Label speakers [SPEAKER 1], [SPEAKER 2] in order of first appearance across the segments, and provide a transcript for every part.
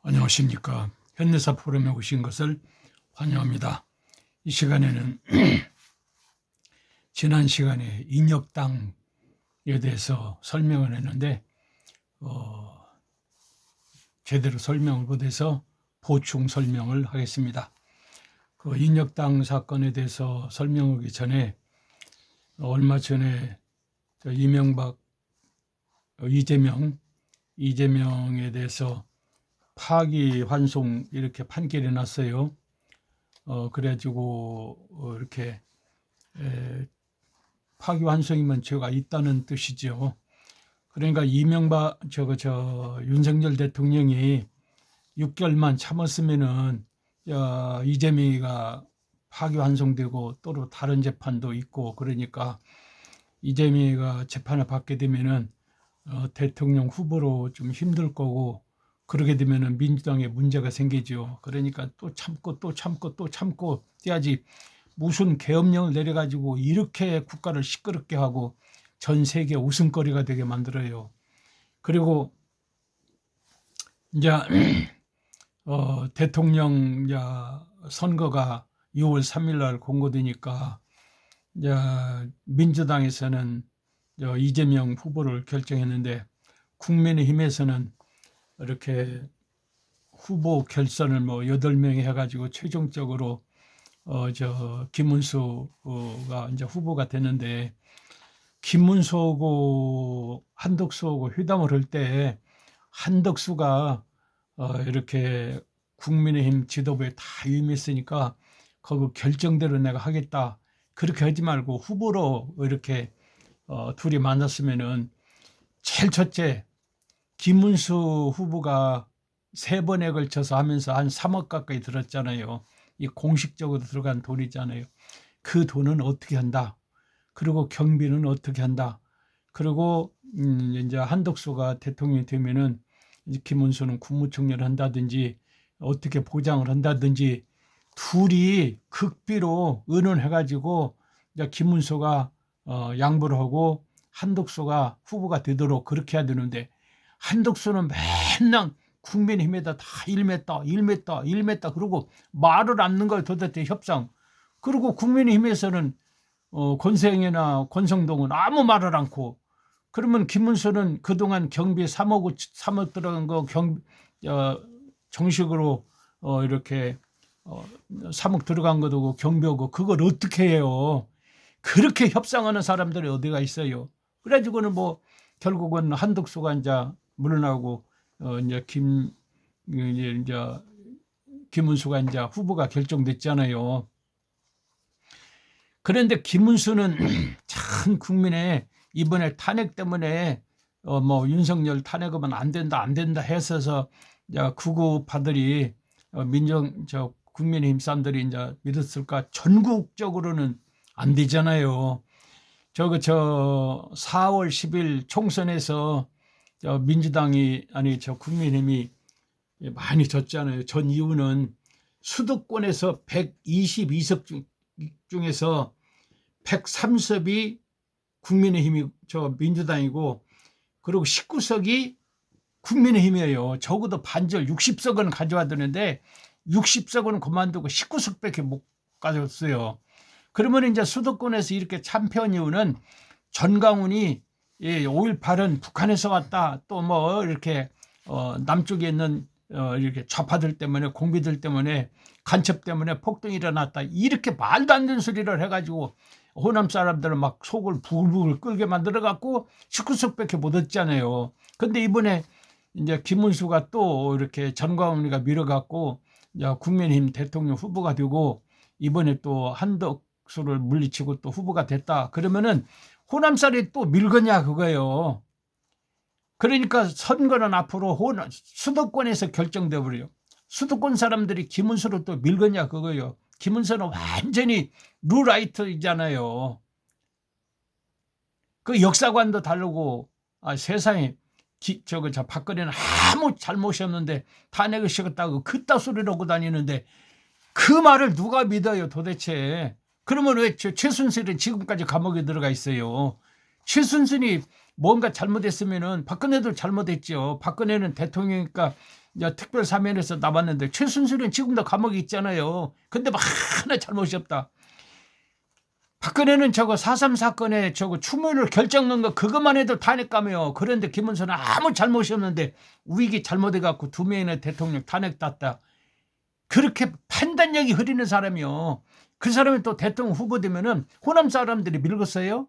[SPEAKER 1] 안녕하십니까. 현대사 포럼에 오신 것을 환영합니다. 이 시간에는 지난 시간에 인혁당에 대해서 설명을 했는데 제대로 설명을 못해서 보충 설명을 하겠습니다. 그 인혁당 사건에 대해서 설명하기 전에 얼마 전에 이명박, 이재명에 대해서 파기환송 이렇게 판결이 났어요. 그래가지고 이렇게 파기환송이면 죄가 있다는 뜻이죠. 그러니까 윤석열 대통령이 6개월만 참았으면은 이재명이가 파기환송되고 또 다른 재판도 있고, 그러니까 이재명이가 재판을 받게 되면은 대통령 후보로 좀 힘들 거고, 그러게 되면은 민주당에 문제가 생기죠. 그러니까 또 참고 해야지. 무슨 계엄령을 내려가지고 이렇게 국가를 시끄럽게 하고 전 세계 웃음거리가 되게 만들어요. 그리고 이제 대통령 선거가 6월 3일 날 공고되니까 이제 민주당에서는 이재명 후보를 결정했는데, 국민의힘에서는 이렇게 후보 결선을 8명이 해가지고 최종적으로 김문수가 이제 후보가 됐는데, 김문수하고 한덕수하고 회담을 할 때 한덕수가 이렇게 국민의힘 지도부에 다 위임했으니까 거기 결정대로 내가 하겠다, 그렇게 하지 말고 후보로 이렇게 둘이 만났으면은 제일 첫째, 김문수 후보가 3번에 걸쳐서 하면서 한 3억 가까이 들었잖아요. 이 공식적으로 들어간 돈이잖아요. 그 돈은 어떻게 한다. 그리고 경비는 어떻게 한다. 그리고 이제 한덕수가 대통령이 되면은 이제 김문수는 국무총리를 한다든지 어떻게 보장을 한다든지 둘이 극비로 의논해가지고 이제 김문수가 양보를 하고 한덕수가 후보가 되도록 그렇게 해야 되는데, 한덕수는 맨날 국민의힘에다 다 1m 그러고 말을 않는 걸 도대체 협상. 그리고 국민의힘에서는 권성이나 권성동은 아무 말을 않고, 그러면 김문수는 그동안 경비 3억 들어간 거 정식으로 이렇게 3억 들어간 거도 경비하고 그걸 어떻게 해요? 그렇게 협상하는 사람들이 어디가 있어요? 그래가지고는 결국은 한덕수가 이제 물러나고 이제 김문수가 이제 후보가 결정됐잖아요. 그런데 김문수는 참 국민의 이번에 탄핵 때문에 윤석열 탄핵하면 안 된다 했어서 구구파들이 국민의힘 사람들이 이제 믿었을까? 전국적으로는 안 되잖아요. 4월 10일 총선에서 국민의힘이 많이 졌잖아요. 전 이유는 수도권에서 122석 중에서 103석이 국민의힘이 민주당이고, 그리고 19석이 국민의힘이에요. 적어도 반절 60석은 가져야 되는데 60석은 그만두고 19석밖에 못 가졌어요. 그러면 이제 수도권에서 이렇게 참패한 이유는 전광훈이 5.18은 북한에서 왔다, 또 이렇게 남쪽에 있는 이렇게 좌파들 때문에, 공비들 때문에, 간첩 때문에 폭동이 일어났다, 이렇게 말도 안 되는 소리를 해가지고 호남 사람들은 막 속을 부글부글 끓게 만들어갖고 19석밖에 못 얻잖아요. 근데 이번에 이제 김문수가 또 이렇게 전광훈이가 밀어갖고 국민의힘 대통령 후보가 되고, 이번에 또 한덕수를 물리치고 또 후보가 됐다. 그러면은 호남살이 또 밀거냐 그거예요. 그러니까 선거는 앞으로 수도권에서 결정돼 버려요. 수도권 사람들이 김문수를 또 밀거냐 그거예요. 김문수는 완전히 루라이트이잖아요. 그 역사관도 다르고, 세상에 박근혜는 아무 잘못이 없는데 탄핵을 시켰다고 그따 소리를 하고 다니는데, 그 말을 누가 믿어요 도대체? 그러면 왜 최순실은 지금까지 감옥에 들어가 있어요? 최순실이 뭔가 잘못했으면은 박근혜도 잘못했죠. 박근혜는 대통령이니까 이제 특별 사면에서 나왔는데 최순실은 지금도 감옥에 있잖아요. 근데 뭐 하나 잘못이 없다. 박근혜는 저거 4.3 사건에 저거 추모를 결정한 거 그것만 해도 탄핵감이요. 그런데 김문수는 아무 잘못이 없는데 우익이 잘못해갖고 2명의 대통령 탄핵 땄다. 그렇게 판단력이 흐리는 사람이요. 그 사람이 또 대통령 후보 되면은 호남 사람들이 밀겠어요?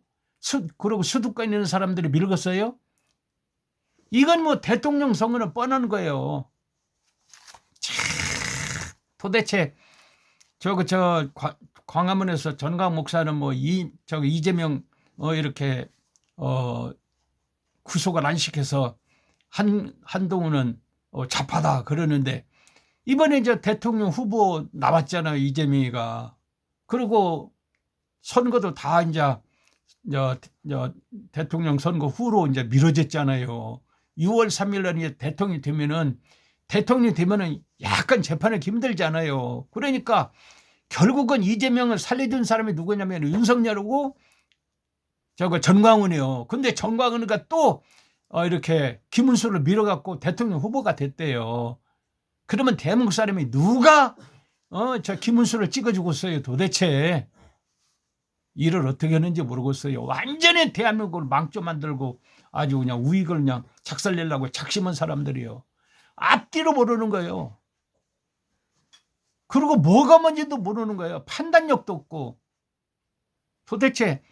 [SPEAKER 1] 그리고 수도권에 있는 사람들이 밀겠어요? 이건 뭐 대통령 선거는 뻔한 거예요. 도대체 광화문에서 전광 목사는 뭐 이재명 이렇게 구속을 안 시켜서 한동훈은 좌파다 그러는데 이번에 이제 대통령 후보 나왔잖아요, 이재명이가. 그리고 선거도 다 이제 대통령 선거 후로 이제 미뤄졌잖아요. 6월 3일 날 이제 대통령이 되면은 약간 재판하기 힘들잖아요. 그러니까 결국은 이재명을 살려준 사람이 누구냐면 윤석열이고 전광훈이요. 근데 전광훈이가 또 이렇게 김문수를 밀어갖고 대통령 후보가 됐대요. 그러면 대한민국 사람이 누가 저 김문수를 찍어주겠어요 도대체. 일을 어떻게 하는지 모르겠어요. 완전히 대한민국을 망조 만들고 아주 그냥 우익을 그냥 작살내려고 작심한 사람들이요. 앞뒤로 모르는 거예요. 그리고 뭐가 뭔지도 모르는 거예요. 판단력도 없고. 도대체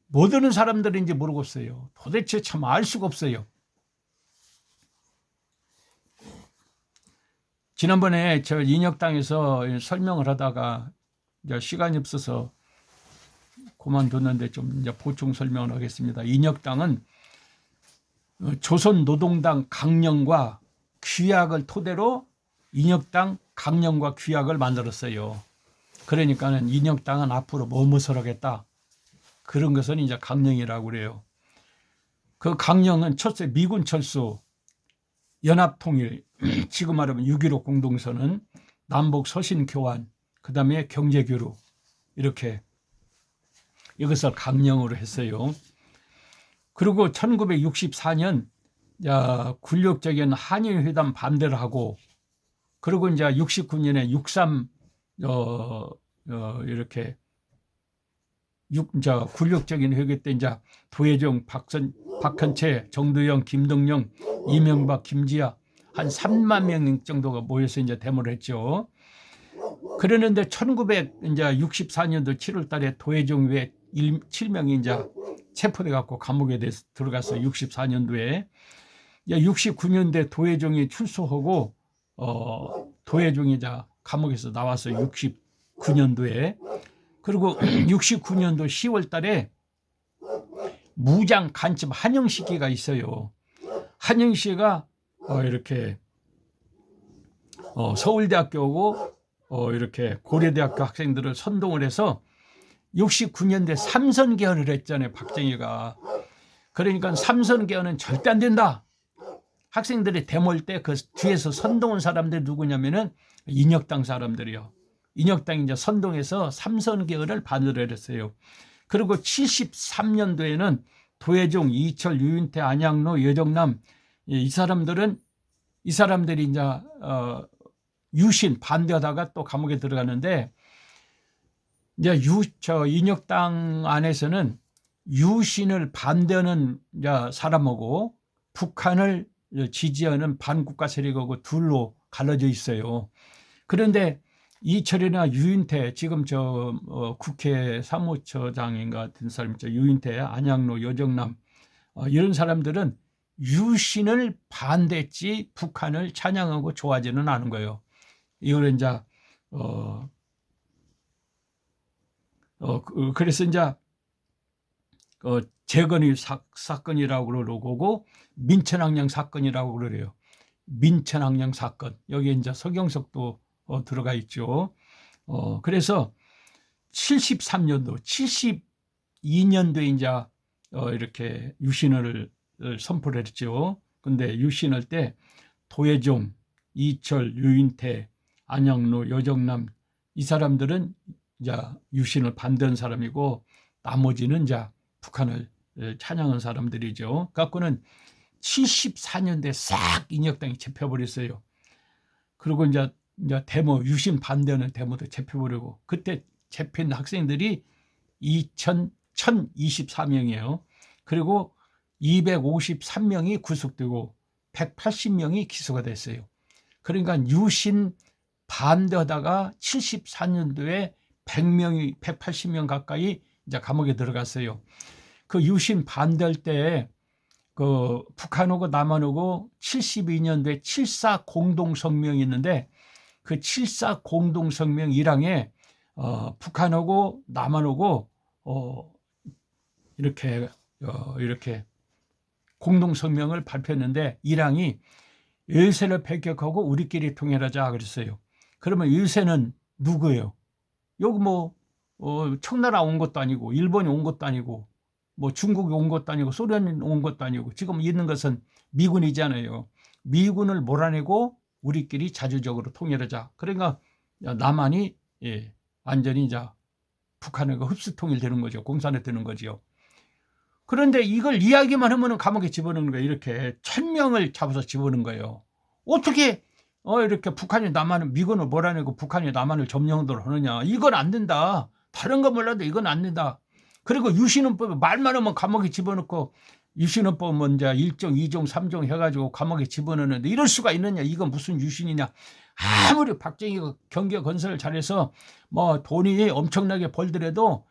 [SPEAKER 1] 뭐 드는 사람들인지 모르겠어요. 도대체 참 알 수가 없어요. 지난번에 저 인혁당에서 설명을 하다가 이제 시간이 없어서 그만뒀는데 좀 이제 보충 설명을 하겠습니다. 인혁당은 조선노동당 강령과 규약을 토대로 인혁당 강령과 규약을 만들었어요. 그러니까는 인혁당은 앞으로 무엇을 하겠다. 그런 것은 이제 강령이라고 그래요. 그 강령은 첫째 미군 철수, 연합통일, 지금 말하면 6.15 공동선언, 남북 서신 교환, 그 다음에 경제교류 이렇게 이것을 강령으로 했어요. 그리고 1964년 굴욕적인 한일회담 반대를 하고 그리고 이제 69년에 6.3 이렇게 굴욕적인 회계 때 이제 도혜종, 박헌채, 정두영, 김동영, 이명박, 김지아 한 3만 명 정도가 모여서 이제 데모를 했죠. 그러는데 1964년도 7월 달에 도혜종 외 7명이 이제 체포돼 갖고 감옥에 들어갔어요. 64년도에. 69년도에 도혜종이 출소하고 도혜종이 이제 감옥에서 나왔어요. 69년도에. 그리고 69년도 10월 달에 무장 간첩 한영식이가 있어요. 한영식이가 이렇게 서울대학교고 이렇게 고려대학교 학생들을 선동을 해서 69년도에 삼선개헌을 했잖아요. 박정희가. 그러니까 삼선개헌은 절대 안 된다. 학생들이 데모할 때 그 뒤에서 선동한 사람들이 누구냐면은 인혁당 사람들이요. 인혁당이 이제 선동해서 삼선개헌을 반대를 했어요. 그리고 73년도에는 도혜종, 이철, 유인태, 안양로, 여정남 이 사람들이 이제 유신 반대하다가 또 감옥에 들어가는데 이제 인혁당 안에서는 유신을 반대하는 사람하고 북한을 지지하는 반국가 세력하고 둘로 갈라져 있어요. 그런데 이철이나 유인태 지금 국회 사무처장인가 같은 사람 있죠. 유인태, 안양로, 여정남 이런 사람들은 유신을 반대했지 북한을 찬양하고 좋아하지는 않은 거예요. 이걸 이제 그래서 이제 재건의 사건이라고 그러고 민천항령 사건이라고 그래요. 민천항령 사건 여기 이제 서경석도 들어가 있죠. 그래서 73년도, 72년도에 이제 이렇게 유신을 선포를 했죠. 근데 유신할 때 도혜종, 이철, 유인태, 안양로, 여정남 이 사람들은 이제 유신을 반대한 사람이고 나머지는 이제 북한을 찬양한 사람들이죠. 갖고는 74년대 싹 인혁당이 잡혀버렸어요. 그리고 이제 데모, 유신 반대하는 데모도 잡혀버리고, 그때 잡힌 학생들이 1024명이에요. 그리고 253명이 구속되고 180명이 기소가 됐어요. 그러니까 유신 반대하다가 74년도에 180명 가까이 이제 감옥에 들어갔어요. 그 유신 반대할 때 그 북한하고 남한하고 72년도에 7.4 공동성명이 있는데, 그 7.4 공동성명 1항에 북한하고 남한하고 이렇게 공동성명을 발표했는데, 1항이 일세를 배격하고 우리끼리 통일하자 그랬어요. 그러면 일세는 누구예요? 여기 뭐 청나라 온 것도 아니고, 일본이 온 것도 아니고, 뭐 중국이 온 것도 아니고, 소련이 온 것도 아니고, 지금 있는 것은 미군이잖아요. 미군을 몰아내고 우리끼리 자주적으로 통일하자. 그러니까 남한이 완전히 이제 북한과 흡수 통일되는 거죠. 공산화 되는 거죠. 그런데 이걸 이야기만 하면 감옥에 집어넣는 거예요. 이렇게 1000명을 잡아서 집어넣는 거예요. 어떻게 이렇게 북한이 남한을, 미군을 몰아내고 북한이 남한을 점령하도록 하느냐. 이건 안 된다. 다른 거 몰라도 이건 안 된다. 그리고 유신헌법 말만 하면 감옥에 집어넣고, 유신헌법 먼저 1종, 2종, 3종 해가지고 감옥에 집어넣는데 이럴 수가 있느냐. 이건 무슨 유신이냐. 아무리 박정희가 경계 건설을 잘해서 뭐 돈이 엄청나게 벌더라도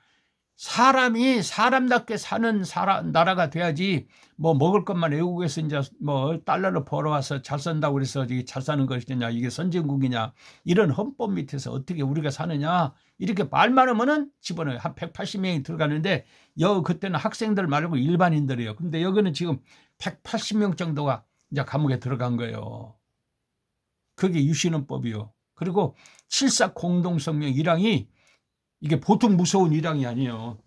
[SPEAKER 1] 사람이 사람답게 사는 나라가 돼야지, 뭐 먹을 것만 외국에서 이제 뭐 달러를 벌어와서 잘 산다고 그래서 이게 잘 사는 것이냐, 이게 선진국이냐, 이런 헌법 밑에서 어떻게 우리가 사느냐, 이렇게 말만 하면은 집어넣어요. 한 180명이 들어가는데, 그때는 학생들 말고 일반인들이에요. 근데 여기는 지금 180명 정도가 이제 감옥에 들어간 거예요. 그게 유신헌법이요. 그리고 7.4 공동성명 1항이 이게 보통 무서운 1항이 아니에요.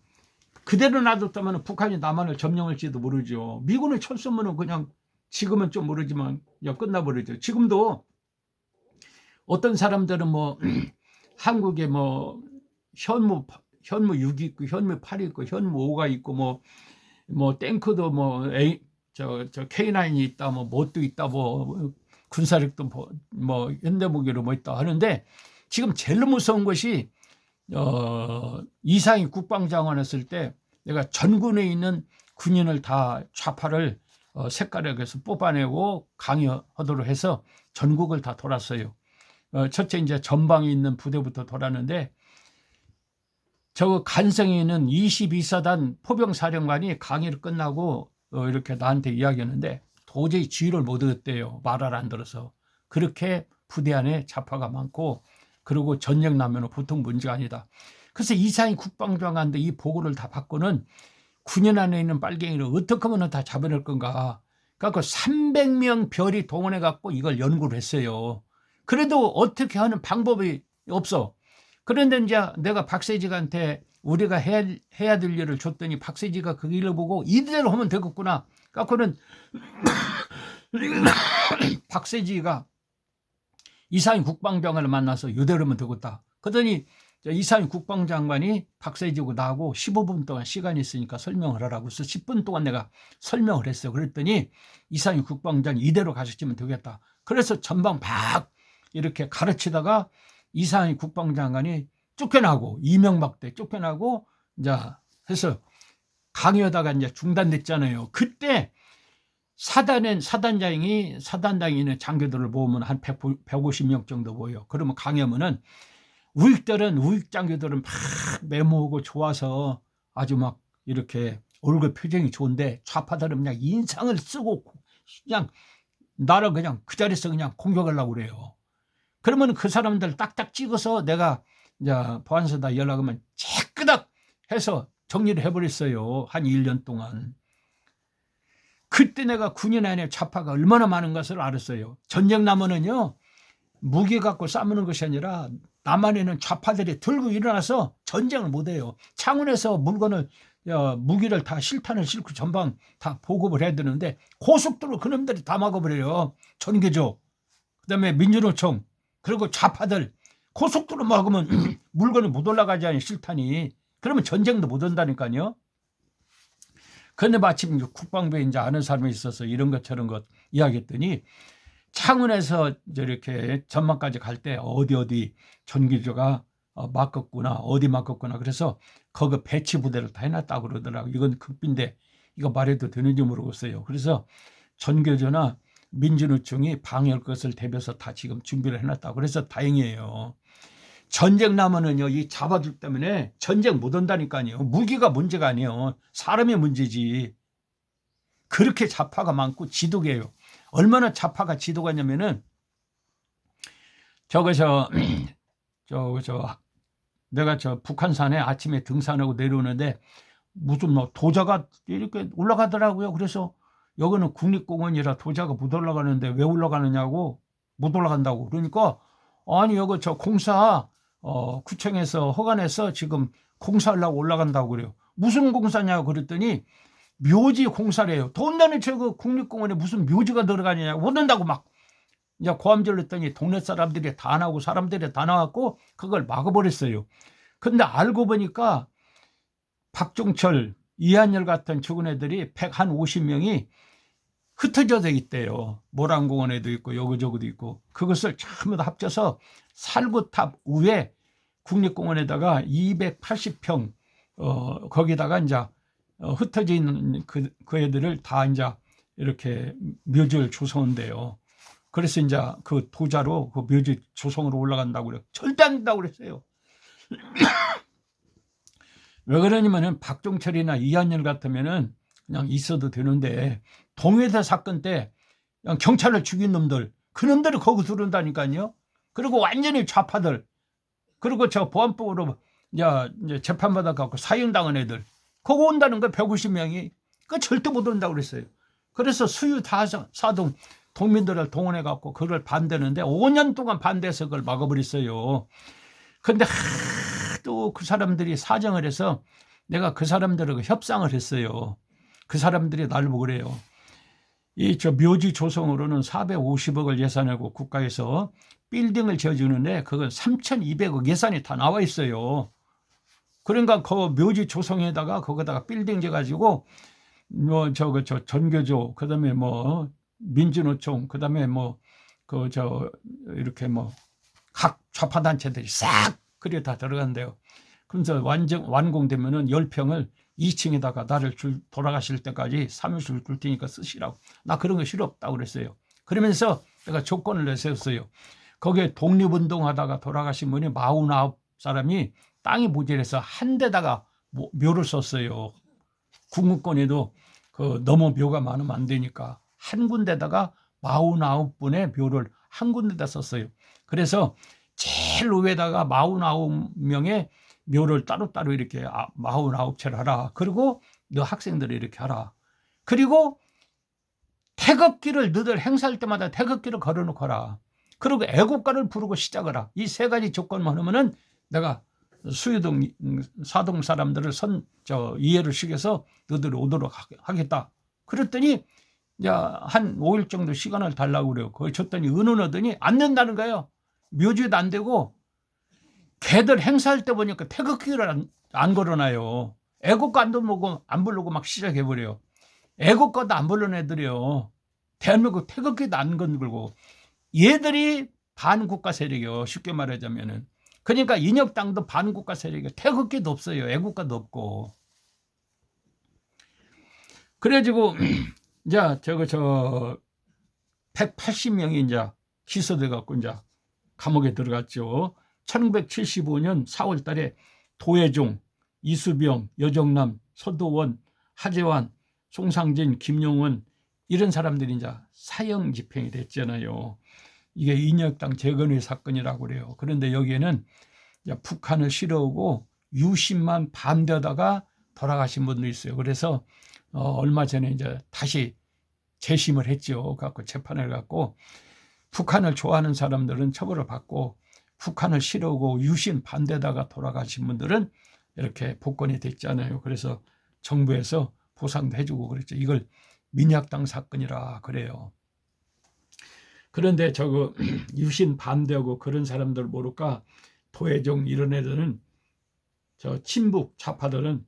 [SPEAKER 1] 그대로 놔뒀다면 북한이 남한을 점령할지도 모르죠. 미군을 철수하면 그냥, 지금은 좀 모르지만 끝나버리죠. 지금도 어떤 사람들은 뭐 한국에 뭐 현무 6이 있고 현무 8이 있고 현무 5가 있고 뭐 탱크도 K9이 있다, 뭐 뭣도 있다, 뭐 군사력도 뭐 현대무기로 뭐 있다 하는데, 지금 제일 무서운 것이 이상희 국방장관 했을 때 내가 전군에 있는 군인을 다 좌파를 색깔에서 뽑아내고 강요하도록 해서 전국을 다 돌았어요. 첫째 이제 전방에 있는 부대부터 돌았는데, 저 간성에 있는 22사단 포병사령관이 강의를 끝나고 이렇게 나한테 이야기했는데, 도저히 지휘를 못 얻었대요. 말을 안 들어서. 그렇게 부대 안에 좌파가 많고, 그리고 전쟁 나면 보통 문제가 아니다. 그래서 이상희 국방장관도 이 보고를 다 받고는 군인 안에 있는 빨갱이를 어떻게 하면 다 잡아낼 건가. 그래서 300명 별이 동원해 갖고 이걸 연구를 했어요. 그래도 어떻게 하는 방법이 없어. 그런데 이제 내가 박세지한테 우리가 해야 될 일을 줬더니 박세지가 그 일을 보고 이대로 하면 되겠구나. 그래서는 박세지가 이상희 국방장관을 만나서 이대로 하면 되겠다. 그러더니 이상희 국방장관이 박세지하고 나하고 15분 동안 시간이 있으니까 설명을 하라고 해서 10분 동안 내가 설명을 했어요. 그랬더니 이상희 국방장관이 이대로 가르치면 되겠다. 그래서 전방 막 이렇게 가르치다가 이상희 국방장관이 쫓겨나고, 이명박 때 쫓겨나고 이제 해서 강요하다가 이제 중단됐잖아요. 그때 사단장이 있는 장교들을 모으면 한 150명 정도 모여. 그러면 강요하면은 우익 장교들은 막 메모하고 좋아서 아주 막 이렇게 얼굴 표정이 좋은데, 좌파들은 그냥 인상을 쓰고 그냥 나를 그냥 그 자리에서 그냥 공격하려고 그래요. 그러면 그 사람들 딱딱 찍어서 내가 이제 보안소에다 연락하면 깨끗하게 해서 정리를 해버렸어요. 한 1년 동안. 그때 내가 군인 안에 좌파가 얼마나 많은 것을 알았어요. 전쟁 나면은요, 무기 갖고 싸우는 것이 아니라 남한에는 좌파들이 들고 일어나서 전쟁을 못해요. 창원에서 무기를 다 실탄을 싣고 전방 다 보급을 해야 되는데, 고속도로 그놈들이 다 막아버려요. 전개조, 그다음에 민주노총, 그리고 좌파들 고속도로 막으면 물건을 못 올라가지 않아요, 실탄이. 그러면 전쟁도 못 온다니까요. 근데 마침 국방부에 이제 아는 사람이 있어서 이런 것 저런 것 이야기했더니 창원에서 이렇게 전망까지 갈 때 어디 전기조가 막았구나, 어디 막았구나. 그래서 거기 배치 부대를 다 해놨다고 그러더라고. 이건 극비인데 이거 말해도 되는지 모르겠어요. 그래서 전교조나 민주노총이 방해할 것을 대비해서 다 지금 준비를 해놨다고. 그래서 다행이에요. 전쟁 나면은요, 이 잡아들 때문에 전쟁 못 온다니까요. 무기가 문제가 아니에요. 사람이 문제지. 그렇게 좌파가 많고 지독해요. 얼마나 좌파가 지독하냐면은 내가 북한산에 아침에 등산하고 내려오는데 무슨 뭐 도자가 이렇게 올라가더라고요. 그래서 여기는 국립공원이라 도자가 못 올라가는데 왜 올라가느냐고, 못 올라간다고. 그러니까 아니 여기 공사 구청에서 허가내서 지금 공사하려고 올라간다고 그래요. 무슨 공사냐고 그랬더니 묘지 공사래요. 돈 내는 그 국립공원에 무슨 묘지가 들어가느냐고 못 온다고 막 이제 고함 질렀더니 동네 사람들이 다 나오고 사람들이 다 나왔고 그걸 막아버렸어요. 근데 알고 보니까 박종철, 이한열 같은 죽은 애들이 150명이 흩어져 있대요. 모란공원에도 있고 여기저기도 있고 그것을 전부 다 합쳐서 살구탑 위에 국립공원에다가 280평 거기다가 이제 흩어져 있는 그 애들을 다 이제 이렇게 묘지를 조성한대요. 그래서 이제 그 도자로 그 묘지 조성으로 올라간다고 그래요. 절대 안 된다고 그랬어요. 왜 그러냐면은 박종철이나 이한열 같으면은 그냥 있어도 되는데 동해대 사건 때 그냥 경찰을 죽인 놈들, 그 놈들이 거기 들어온다니까요. 그리고 완전히 좌파들, 그리고 저 보안법으로 이제 재판받아 갖고 사형당한 애들, 거기 온다는 거 150명이 그 절대 못 온다고 그랬어요. 그래서 수유 사동 동민들을 동원해 갖고 그걸 반대하는데 5년 동안 반대해서 그걸 막아버렸어요. 근데 또 그 사람들이 사정을 해서 내가 그 사람들하고 협상을 했어요. 그 사람들이 나를 보고 그래요. 저 묘지 조성으로는 450억을 예산하고 국가에서 빌딩을 지어주는데 그건 3,200억 예산이 다 나와 있어요. 그러니까 그 묘지 조성에다가 거기다가 빌딩 지어가지고 뭐 저 전교조, 그다음에 뭐 민주노총, 그다음에 뭐 이렇게 뭐 각 좌파 단체들이 싹 그래 다 들어간대요. 그래서 완공되면은 10평을 2층에다가 나를 돌아가실 때까지 사무실 줄 테니까 쓰시라고. 나 그런 거 필요 없다고 그랬어요. 그러면서 내가 조건을 내세웠어요. 거기에 독립운동하다가 돌아가신 분이 49사람이 땅이 모자라서 한 데다가 묘를 썼어요. 국무권에도 너무 묘가 많으면 안 되니까 한 군데다가 49분의 묘를 한 군데다 썼어요. 그래서 제일 위에다가 49명의 묘를 따로따로 이렇게 49채를 하라. 그리고 너 학생들이 이렇게 하라. 그리고 태극기를 너들 행사할 때마다 태극기를 걸어놓거라. 그리고 애국가를 부르고 시작을 하라. 이 세 가지 조건만 하면은 내가 수유동 사동 사람들을 이해를 시켜서 너들 오도록 하겠다. 그랬더니 이제 한 5일 정도 시간을 달라고 그래요. 거기 줬더니 의논하더니 안 된다는 거예요. 묘지도 안 되고 걔들 행사할 때 보니까 태극기를 안 걸어놔요. 애국가 안 부르고 막 시작해버려요. 애국가도 안 부르는 애들이요. 대한민국 태극기도 안 걸고 얘들이 반국가 세력이요. 쉽게 말하자면은. 그러니까 인혁당도 반국가 세력이요. 태극기도 없어요. 애국가도 없고. 그래가지고 이제 180명이 이제 기소돼 갖고 이제 감옥에 들어갔죠. 1975년 4월 달에 도혜종, 이수병, 여정남, 서도원, 하재환, 송상진, 김용원 이런 사람들이 이제 사형 집행이 됐잖아요. 이게 인혁당 재건의 사건이라고 그래요. 그런데 여기에는 이제 북한을 싫어하고 유신만 반대하다가 돌아가신 분도 있어요. 그래서 얼마 전에 이제 다시 재심을 했죠. 갖고 재판을 갖고 북한을 좋아하는 사람들은 처벌을 받고 북한을 싫어하고 유신 반대다가 돌아가신 분들은 이렇게 복권이 됐잖아요. 그래서 정부에서 보상도 해주고 그랬죠. 이걸 민혁당 사건이라 그래요. 그런데 유신 반대하고 그런 사람들 모를까 도혜종 이런 애들은 친북 좌파들은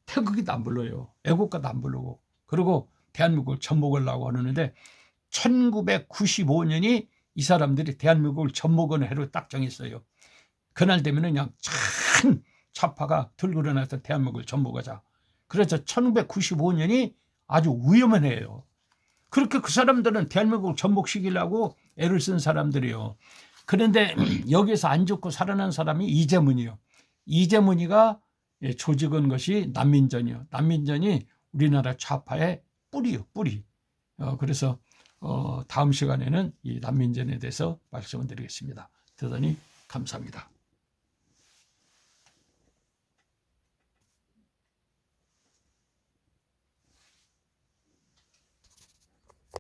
[SPEAKER 1] 태극기도 안 불러요. 애국가도 안 부르고. 그리고 대한민국을 접목하려고 하는데 1995년이 이 사람들이 대한민국을 접목하는 해로 딱 정했어요. 그날 되면 그냥 큰 좌파가 들고 일어나서 대한민국을 접목하자. 그래서 1995년이 아주 위험한 해예요. 그렇게 그 사람들은 대한민국을 접목시키려고 애를 쓴 사람들이에요. 그런데 여기서 안 죽고 살아난 사람이 이재문이요. 이재문이가 조직한 것이 난민전이요. 난민전이 우리나라 좌파의 뿌리요, 뿌리. 그래서 다음 시간에는 이 난민전에 대해서 말씀을 드리겠습니다. 대단히 감사합니다.